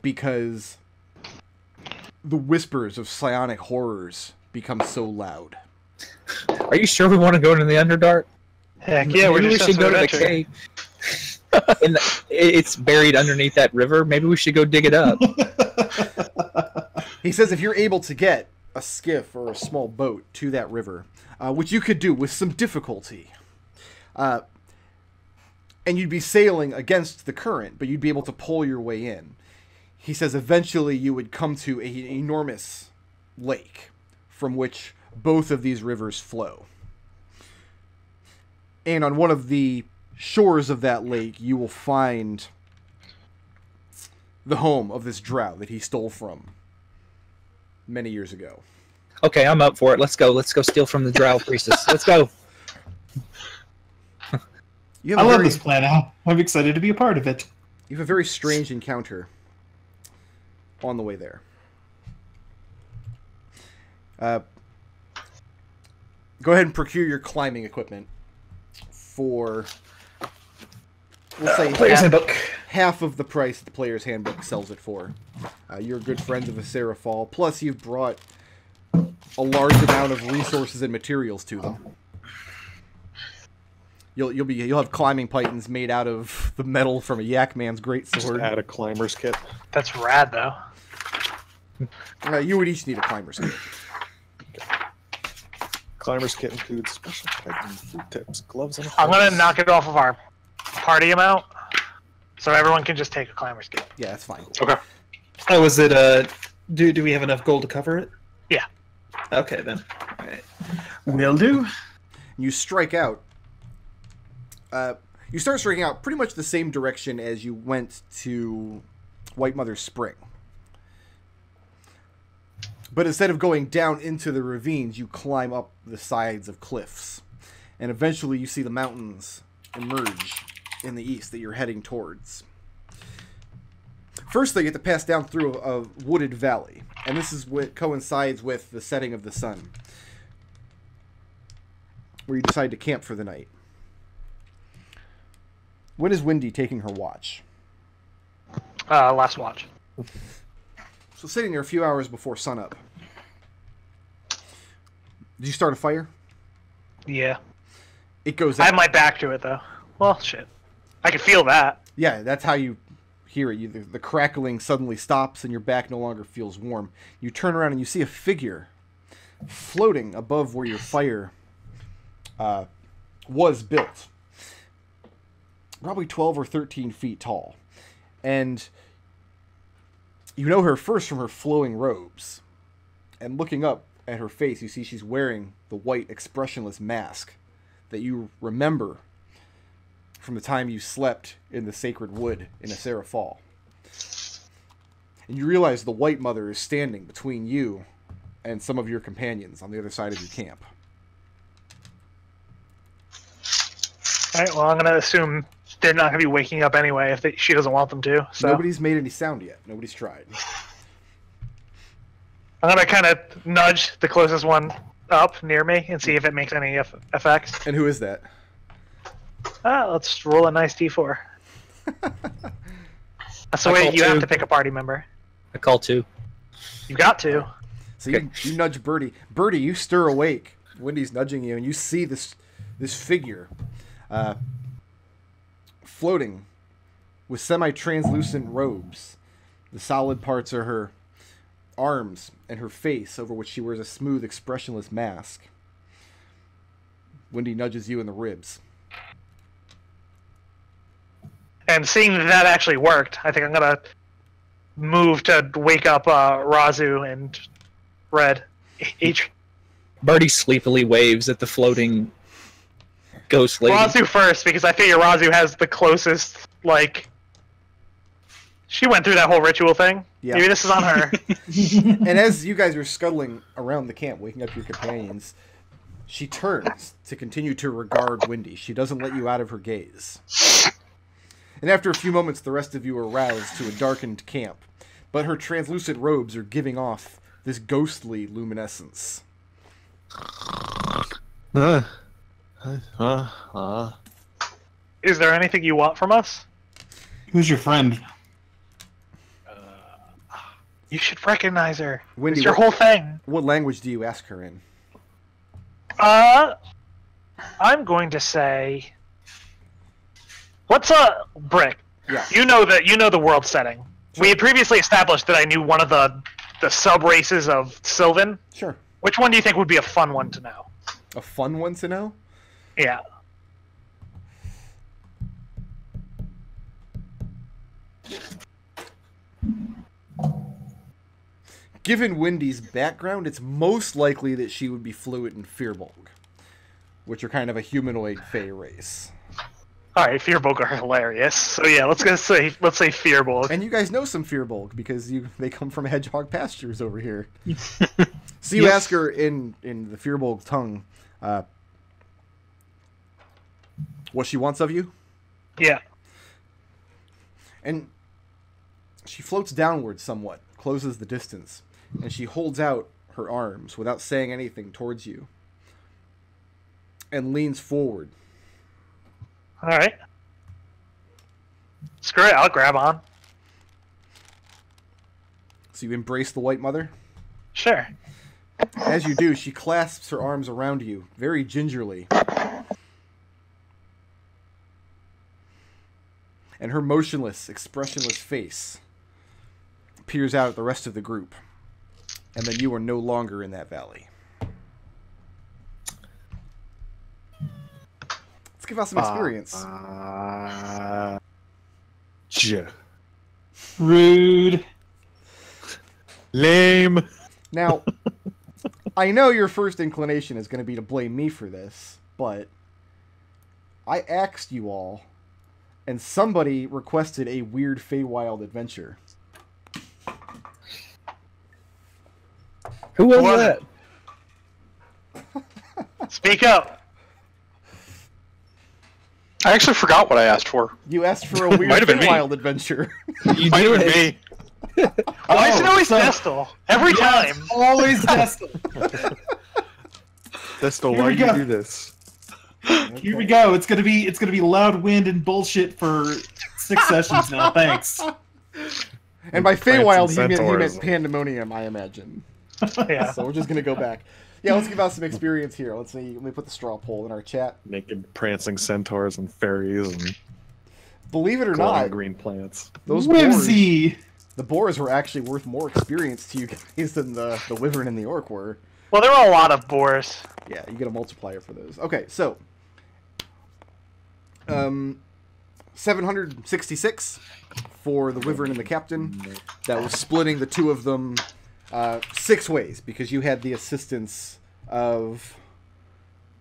because the whispers of psionic horrors become so loud. Are you sure we want to go into the Underdark? Heck yeah, Maybe we should go to the cave. It's buried underneath that river. Maybe we should go dig it up. He says if you're able to get a skiff or a small boat to that river, which you could do with some difficulty, and and you'd be sailing against the current, but you'd be able to pull your way in. He says eventually you would come to an enormous lake from which both of these rivers flow. And on one of the shores of that lake, you will find the home of this drow that he stole from many years ago. Okay, I'm up for it. Let's go. Let's go steal from the drow priestess. Let's go. I love this plan, Al. I'm excited to be a part of it. You have a very strange encounter on the way there. Go ahead and procure your climbing equipment for, we'll say, Player's Handbook. half of the price the Player's Handbook sells it for. You're good friends of the Seraphal, plus you've brought a large amount of resources and materials to them. You'll have climbing pythons made out of the metal from a Yak Man's great Just sword. add a climber's kit. That's rad, though. You would each need a climber's kit. Climber's kit includes special Titan food tips, gloves, and a I'm gonna harness. knock it off of our party amount, so everyone can just take a climber's kit. Yeah, that's fine. Okay. Oh, is it, do we have enough gold to cover it? Yeah. Okay, then. Alright. Will do. You strike out. You start striking out pretty much the same direction as you went to White Mother's Spring. But instead of going down into the ravines, you climb up the sides of cliffs. And eventually you see the mountains emerge in the east that you're heading towards. First, they get to pass down through a wooded valley. And this is what coincides with the setting of the sun, where you decide to camp for the night. When is Wendy taking her watch? Last watch. So sitting there a few hours before sunup. Did you start a fire? Yeah. It goes I out. have my back to it, though. Well, shit. I can feel that. Yeah, that's how you hear it. The crackling suddenly stops and your back no longer feels warm. You turn around and you see a figure floating above where your fire was built. Probably 12 or 13 feet tall. And you know her first from her flowing robes. And looking up at her face, you see she's wearing the white, expressionless mask that you remember from the time you slept in the sacred wood in Asera Fall. And you realize the White Mother is standing between you and some of your companions on the other side of your camp. Alright, well, I'm gonna assume they're not gonna be waking up anyway if she doesn't want them to, so... Nobody's made any sound yet. Nobody's tried. I'm gonna kind of nudge the closest one up near me and see if it makes any effects. And who is that? Let's roll a nice d4. That's the way you have to pick a party member. I call 2. You got to. So you nudge Birdie. Birdie, you stir awake. Wendy's nudging you, and you see this figure floating with semi-translucent robes. The solid parts are her arms and her face, over which she wears a smooth, expressionless mask. Wendy nudges you in the ribs. And seeing that actually worked, I think I'm gonna move to wake up Raazu and Red. Birdie sleepily waves at the floating ghost lady. Raazu first, because I figure Raazu has the closest, like... She went through that whole ritual thing. Yeah. Maybe this is on her. And as you guys are scuttling around the camp, waking up your companions, she turns to continue to regard Wendy. She doesn't let you out of her gaze. And after a few moments, the rest of you are roused to a darkened camp. But her translucent robes are giving off this ghostly luminescence. Is there anything you want from us? Who's your friend? You should recognize her. Wendy, It's your what- whole thing. What language do you ask her in? I'm going to say... What's a brick? Yeah. You know the world setting. We had previously established that I knew one of the sub-races of Sylvan. Sure. Which one do you think would be a fun one to know? A fun one to know? Yeah. given Wendy's background, it's most likely that she would be fluent in Firbolg, which are kind of a humanoid fey race. All right, Firbolg are hilarious. So yeah, let's say Firbolg. And you guys know some Firbolg because they come from hedgehog pastures over here. So you ask her in the Firbolg tongue what she wants of you. Yeah. And she floats downward somewhat, closes the distance, and she holds out her arms without saying anything towards you and leans forward. All right. Screw it, I'll grab on. So you embrace the White Mother? Sure. As you do, she clasps her arms around you, very gingerly. And her motionless, expressionless face peers out at the rest of the group. And then you are no longer in that valley. Let's give out some experience. Rude. Lame. Now, I know your first inclination is going to be to blame me for this, but I asked you all, and somebody requested a weird Feywild adventure. Who was What? that? Speak up. I actually forgot what I asked for. You asked for a weird Might have been me. Feywild adventure. You Might do have been it. me. Why is it always so- Destil? Every time. Always Destil. Destil, Here why we do you go. do this? Here we go. It's gonna be loud wind and bullshit for 6 sessions now. Thanks. And by Prancing Feywild, he centaurs. meant pandemonium, I imagine. Yeah. So we're just going to go back. Yeah, let's give out some experience here. Let me put the straw poll in our chat. Naked prancing centaurs and fairies and Believe it or glowing not, green plants. those boars, Whimsy. the boars were actually worth more experience to you guys than the wyvern and the orc were. Well, there were a lot of boars. Yeah, you get a multiplier for those. Okay, so 766 for the wyvern and the captain. That was splitting the two of them 6 ways because you had the assistance of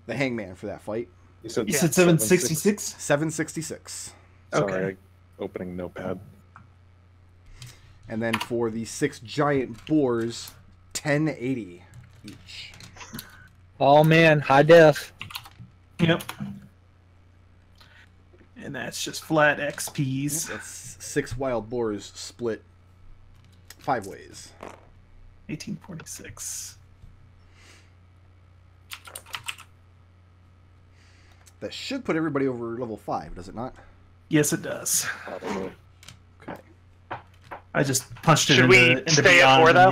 the hangman for that fight. You said, You said 766? 766. Sorry, Okay. opening notepad. And then for the 6 giant boars, 1080 each. Oh man, high def. Yep. And that's just flat XPs. That's 6 wild boars split 5 ways. 1846. That should put everybody over level 5, does it not? Yes, it does. Probably. Okay. I just punched it Should we into stay at beyond 4 though?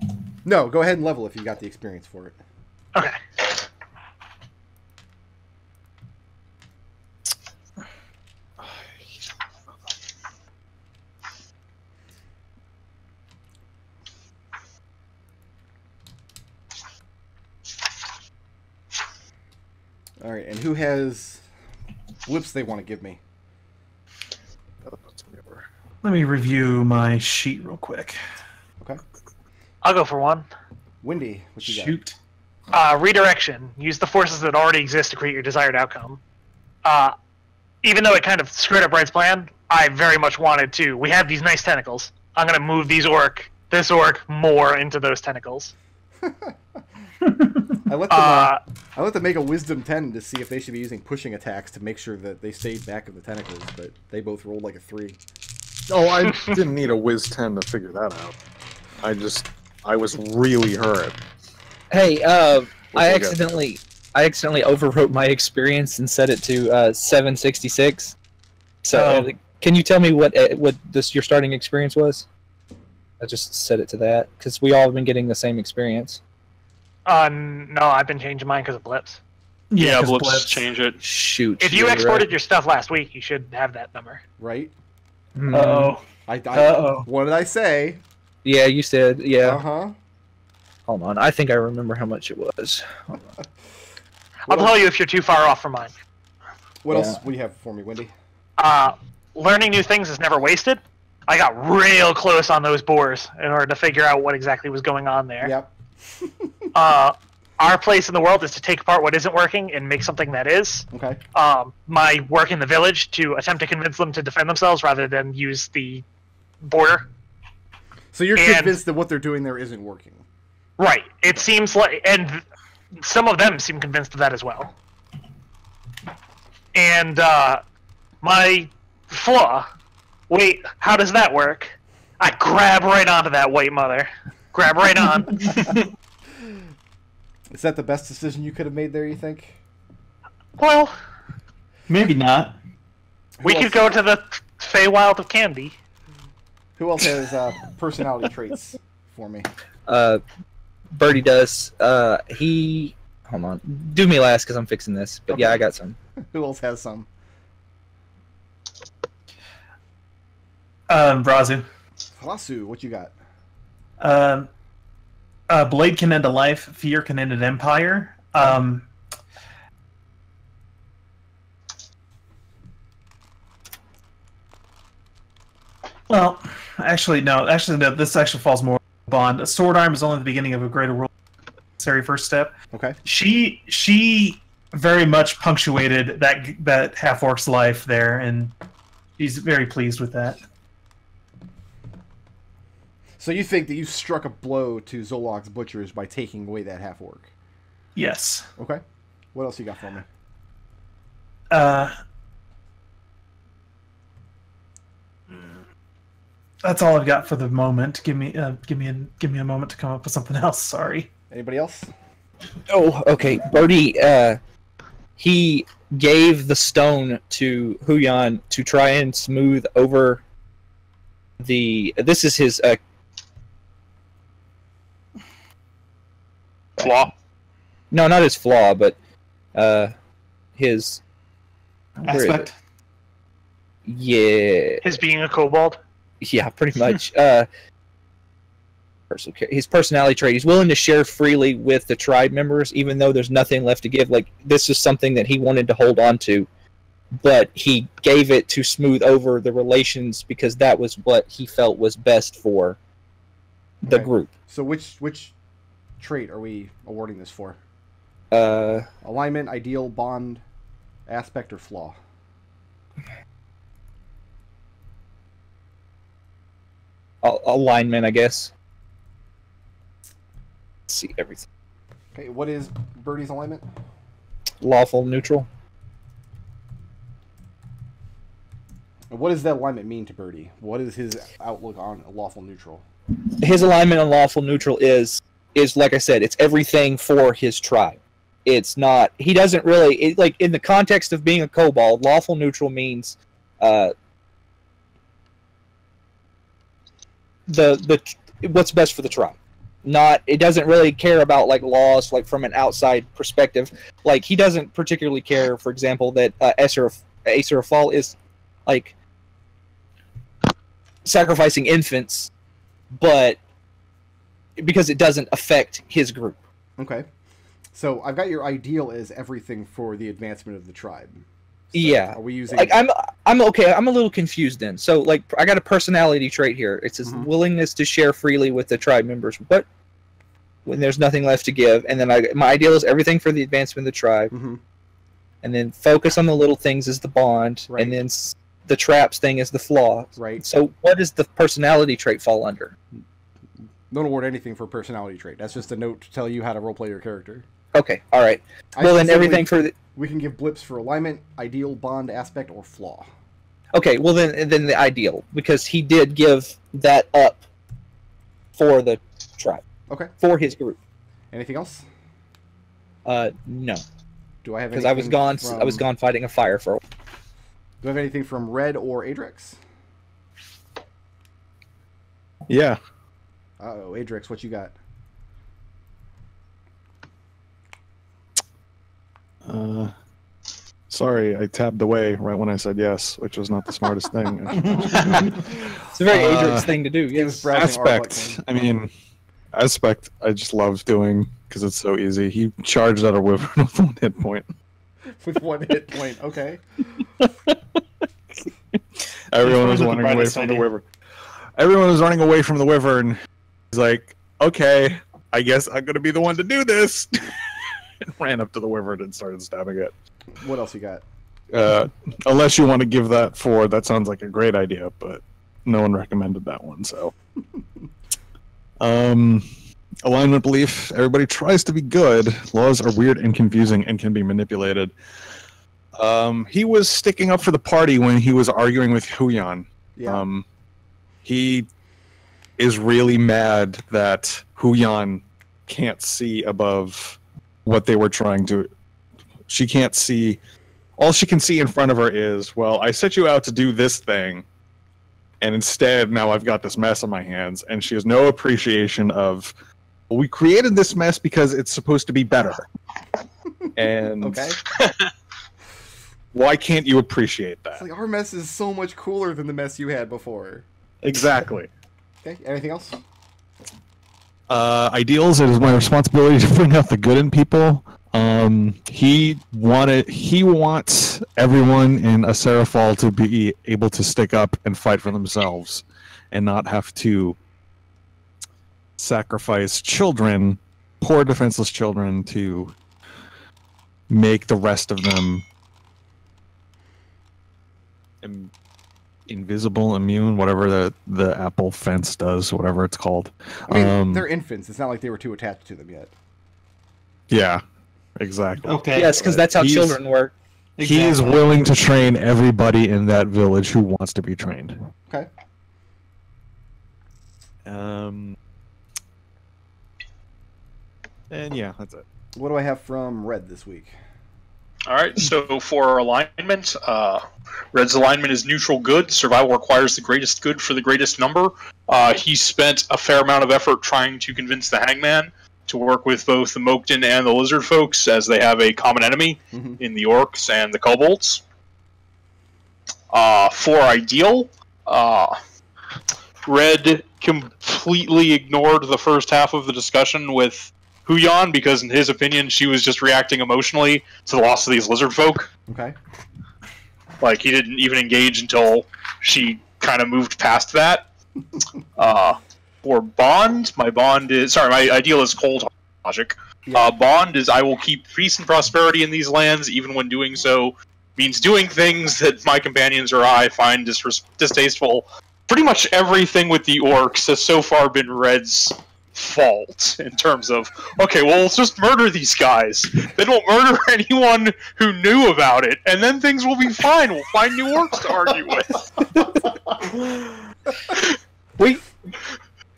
and No, go ahead and level if you got the experience for it. Okay. All right, and who has whips they want to give me? Let me review my sheet real quick. Okay. I'll go for one. Wendy, what you Shoot. Redirection. Use the forces that already exist to create your desired outcome. Even though it kind of screwed up Red's plan, I very much wanted to. We have these nice tentacles. I'm going to move this orc more into those tentacles. got? I let them make a wisdom 10 to see if they should be using pushing attacks to make sure that they stayed back of the tentacles, but they both rolled like a 3. Oh, I didn't need a whiz 10 to figure that out. I was really hurt. Hey, What I you accidentally overwrote my experience and set it to 766. So, Oh. can you tell me what your starting experience was? I just set it to that because we all have been getting the same experience. No, I've been changing mine because of blips. Yeah, 'cause blips change it. Shoot. If you you're exported right. your stuff last week, you should have that number. Right? Hmm. Uh-oh. Uh-oh. What did I say? Yeah, you said. Yeah. Uh-huh. Hold on. I think I remember how much it was. Hold on. I'll tell you if you're too far off from mine. What Yeah. else do you have for me, Wendy? Learning new things is never wasted. I got real close on those boars in order to figure out what exactly was going on there. Yep. Our place in the world is to take apart what isn't working and make something that is. Okay. My work in the village to attempt to convince them to defend themselves rather than use the border. So you're convinced that what they're doing there isn't working. Right. It seems like, and some of them seem convinced of that as well. And my flaw. Wait, how does that work? I grab right onto that white mother. Grab right on. Is that the best decision you could have made there, you think? Well, Maybe not. we could go to the Feywild of Candy. Who else has personality traits for me? Birdie does. Hold on. Do me last because I'm fixing this. But Okay. yeah, I got some. Who else has some? Raazu. Raazu, what you got? Blade can end a life. Fear can end an empire. Well, actually, no. Actually, no. This actually falls more bond. A sword arm is only the beginning of a greater world. Necessary first step. Okay. She very much punctuated that half orc's life there, and she's very pleased with that. So you think that you struck a blow to Zolok's butchers by taking away that half orc? Yes. Okay. What else you got for me? That's all I've got for the moment. Give me a moment to come up with something else. Sorry. Anybody else? Oh, okay. Birdie, he gave the stone to Huyan to try and smooth over the. This is his. Flaw. No, not his flaw, but his. where is Aspect. it? Yeah. His being a kobold. Yeah, pretty much. His personality trait. He's willing to share freely with the tribe members, even though there's nothing left to give. Like, this is something that he wanted to hold on to, but he gave it to smooth over the relations because that was what he felt was best for the Okay. group. So which trait are we awarding this for? Uh, Alignment, ideal, bond, aspect, or flaw? alignment, I guess. Let's see everything. Okay, what is Birdie's alignment? Lawful, neutral. And what does that alignment mean to Birdie? What is his outlook on lawful neutral? His alignment on lawful neutral is like I said, it's everything for his tribe. It's not. He doesn't really like in the context of being a kobold. Lawful neutral means the what's best for the tribe. Not. It doesn't really care about like laws like from an outside perspective. Like he doesn't particularly care, for example, that Acer of Fall is like sacrificing infants, but because it doesn't affect his group. Okay. So I've got your ideal as everything for the advancement of the tribe. So Yeah. Are we using Like I'm okay. I'm a little confused then. So like I got a personality trait here. It says willingness to share freely with the tribe members. What when there's nothing left to give, and then my ideal is everything for the advancement of the tribe, and then focus on the little things is the bond, Right. and then the traps thing is the flaw. right? So what does the personality trait fall under? Don't award anything for personality trait. That's just a note to tell you how to roleplay your character. Okay, all right. I Well then specifically- everything for the We can give blips for alignment, ideal, bond, aspect, or flaw. okay. Well then the ideal because he did give that up for the tribe Okay. for his group. Anything else? No. Do I have Because I was gone. I was gone fighting a fire for. Do I have anything from Red or Adrex? Yeah. Uh-oh, Adrex, what you got? Sorry, I tabbed away right when I said yes, which was not the smartest thing. It's a very Adrex thing to do. He was Yes. browsing our Aspect. button. I mean, aspect. I just love doing because it's so easy. He charged at a wyvern with 1 hit point. With 1 hit point, okay. Everyone was Always the wondering away brightest from the idea. wyvern. everyone was running away from the wyvern. He's like, okay, I guess I'm going to be the one to do this. And ran up to the wyvern and started stabbing it. What else you got? Unless you want to give that 4, that sounds like a great idea, but no one recommended that one, so. Alignment belief. Everybody tries to be good. Laws are weird and confusing and can be manipulated. He was sticking up for the party when he was arguing with Huyan. Yeah. He is really mad that Huyan can't see above what they were trying to. She can't see. All she can see in front of her is, well, I set you out to do this thing, and instead now I've got this mess on my hands, and she has no appreciation of, well, we created this mess because it's supposed to be better. And Okay. why can't you appreciate that? It's like our mess is so much cooler than the mess you had before. Exactly. Okay. Anything else? Ideals, it is my responsibility to bring out the good in people. He wants everyone in Aserafal to be able to stick up and fight for themselves and not have to sacrifice children, poor defenseless children, to make the rest of them invisible, immune, whatever the apple fence does, whatever it's called. I mean, they're infants. It's not like they were too attached to them yet. Yeah, exactly. Okay. Yes, because that's how children work. He is willing to train everybody in that village who wants to be trained. Okay. And yeah, that's it. What do I have from Red this week? All right, so for our alignment, Red's alignment is neutral good. Survival requires the greatest good for the greatest number. He spent a fair amount of effort trying to convince the Hangman to work with both the Moakton and the Lizard folks, as they have a common enemy in the Orcs and the Kobolds. For Ideal, Red completely ignored the first half of the discussion with Huyan, because in his opinion she was just reacting emotionally to the loss of these lizard folk. Okay. Like, he didn't even engage until she kind of moved past that. For Bond, my ideal is cold logic. Yeah. Bond is, I will keep peace and prosperity in these lands, even when doing so means doing things that my companions or I find distasteful. Pretty much everything with the orcs has so far been Red's fault, in terms of, okay, well, let's just murder these guys. They don't murder anyone who knew about it, and then things will be fine. We'll find new orcs to argue with.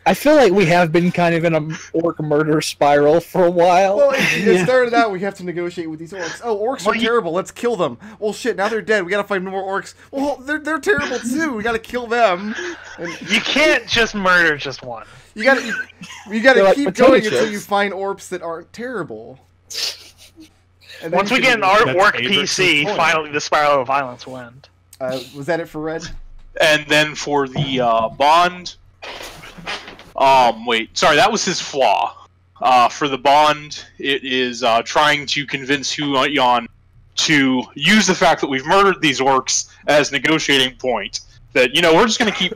I feel like we have been kind of in a orc murder spiral for a while. Well, it started out, we have to negotiate with these orcs. Oh, orcs are terrible, let's kill them. Well, shit, now they're dead, we gotta find more orcs. Well, they're terrible too, we gotta kill them. And You can't just murder just one. you gotta like keep potato going until chips. you find orcs that aren't terrible. And then Once you we can- get an That's orc Adrex's PC, point. finally the spiral of violence will end. was that it for Red? And then for the Bond, sorry, that was his flaw. For the Bond, it is trying to convince Huyan to use the fact that we've murdered these orcs as negotiating point. That, we're just going to keep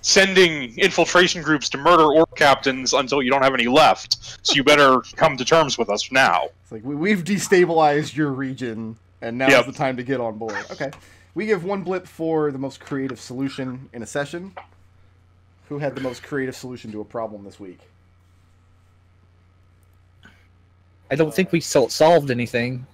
sending infiltration groups to murder orc captains until you don't have any left. So you better come to terms with us now. It's like, we've destabilized your region, and now Yep. is the time to get on board. Okay. We give one blip for the most creative solution in a session. Who had the most creative solution to a problem this week? I don't think we solved anything.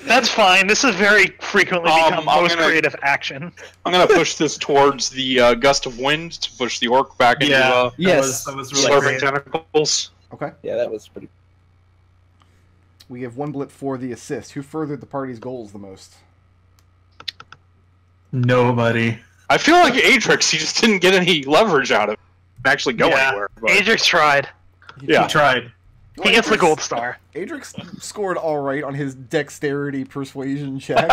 That's fine. This has very frequently become I'm most gonna- creative action. I'm going to push this towards the gust of wind to push the orc back into Yes. That was really slurping great. tentacles. Okay. Yeah, that was pretty. We give one blip for the assist. Who furthered the party's goals the most? Nobody. I feel like Adrex, he just didn't get any leverage out of it. Actually go anywhere. But... Adrix tried. Yeah. He tried. He gets the gold star. Adrix scored all right on his dexterity persuasion check.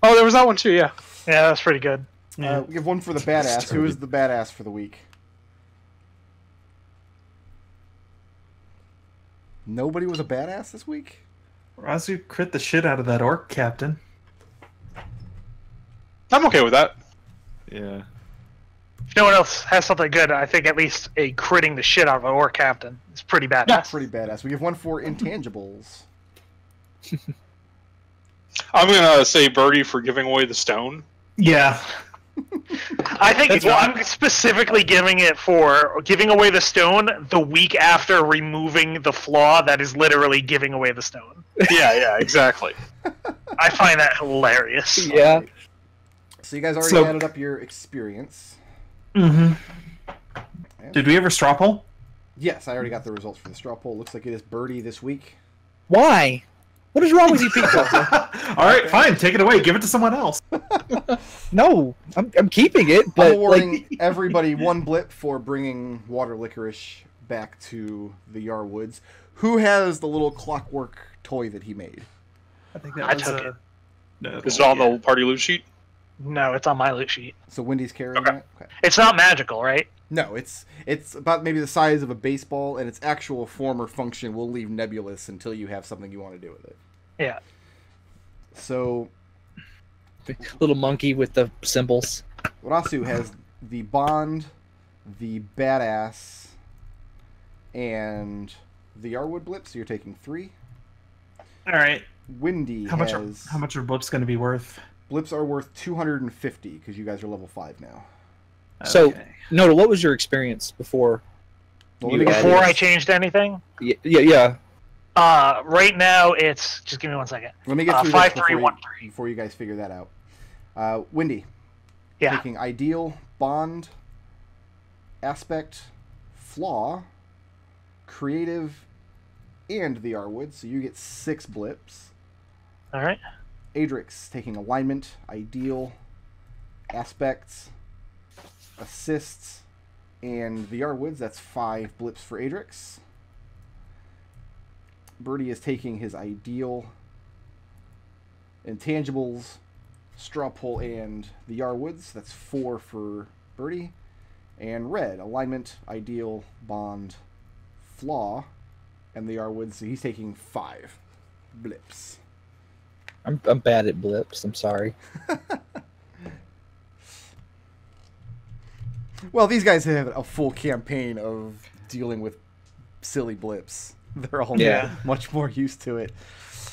Oh, there was that one too, yeah. Yeah, that's pretty good. We give one for the badass. Who is the badass for the week? Nobody was a badass this week? Raazu crit the shit out of that orc captain. I'm okay with that. Yeah. If no one else has something good, I think at least a critting the shit out of an orc captain is pretty badass. That's pretty badass. We have one for intangibles. I'm gonna say Birdie for giving away the stone. Yeah. I think I'm specifically giving it for giving away the stone the week after removing the flaw that is literally giving away the stone. Yeah, exactly. I find that hilarious. Yeah. So you guys already added up your experience. Mm-hmm. Did we ever straw poll? Yes, I already got the results for the straw poll. Looks like it is Birdie this week. Why? What is wrong with you people? All right, fine. Take it away. Give it to someone else. No, I'm keeping it. But I'm awarding everybody one blip for bringing water licorice back to the Yarwoods. Who has the little clockwork toy that he made? I think I took it. No, Is it on the party loot sheet? No, it's on my loot sheet. So Wendy's carrying it? Okay. It's not magical, right? No, it's about maybe the size of a baseball, and its actual form or function will leave nebulous until you have something you want to do with it. Yeah. So little monkey with the symbols. Raazu has the bond, the badass, and the Yarwood blip, so you're taking 3. All right. Windy How has... much are blips going to be worth? Blips are worth 250, because you guys are level 5 now. So, Okay. Nodal, what was your experience before? Well, You Before I changed anything? Yeah. Right now it's just give me 1 second. Let me get through 5, this 3, 1, 3. before you guys figure that out. Windy, Yeah. taking ideal, bond, aspect, flaw, creative, and the Yarwood, so you get 6 blips. All right. Adrex taking alignment, ideal, aspects, assists, and the Yarwoods. That's 5 blips for Adrex. Birdie is taking his ideal, intangibles, straw pull, and the Yarwoods. That's 4 for Birdie. And Red, alignment, ideal, bond, flaw, and the Yarwoods. So he's taking 5 blips. I'm bad at blips. I'm sorry. Well, these guys have a full campaign of dealing with silly blips. They're all much more used to it.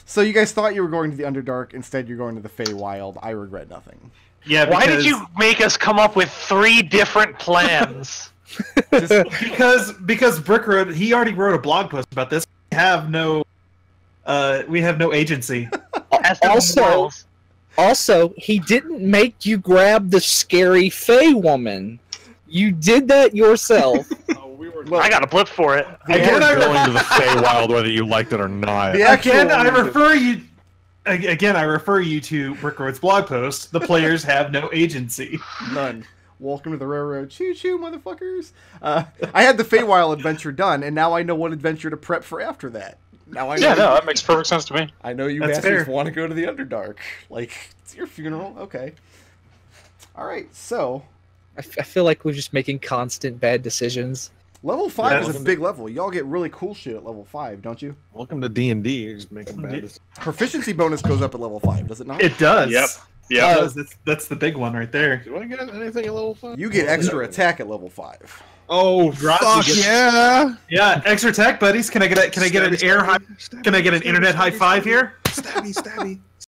So you guys thought you were going to the Underdark. Instead, you're going to the Feywild. I regret nothing. Yeah. Why did you make us come up with 3 different plans? Because Brick wrote. He already wrote a blog post about this. We have no agency. Also, he didn't make you grab the scary Fey woman. You did that yourself. I got a blip for it. Again, I'm going to the Feywild whether you liked it or not. Again, I refer you to Brickroad's blog post. The players have no agency. None. Welcome to the railroad. Choo-choo, motherfuckers. I had the Feywild adventure done, and now I know what adventure to prep for after that. Now I know. Yeah, no, that makes perfect sense to me. I know you That's bastards fair. want to go to the Underdark. Like, it's your funeral. Okay. All right, so I feel like we're just making constant bad decisions. level 5 Yeah. is a big level. Y'all get really cool shit at level 5, don't you? Welcome to D&D. You're just making bad decisions. Proficiency bonus goes up at level 5, does it not? It does. Yep. It Yeah. does. That's the big one right there. Do I get anything at level 5? You get extra attack at level 5. Oh, fuck yeah! Yeah, extra attack, buddies. Can I get an air high? Can I get an internet high five here? Stabby, stabby.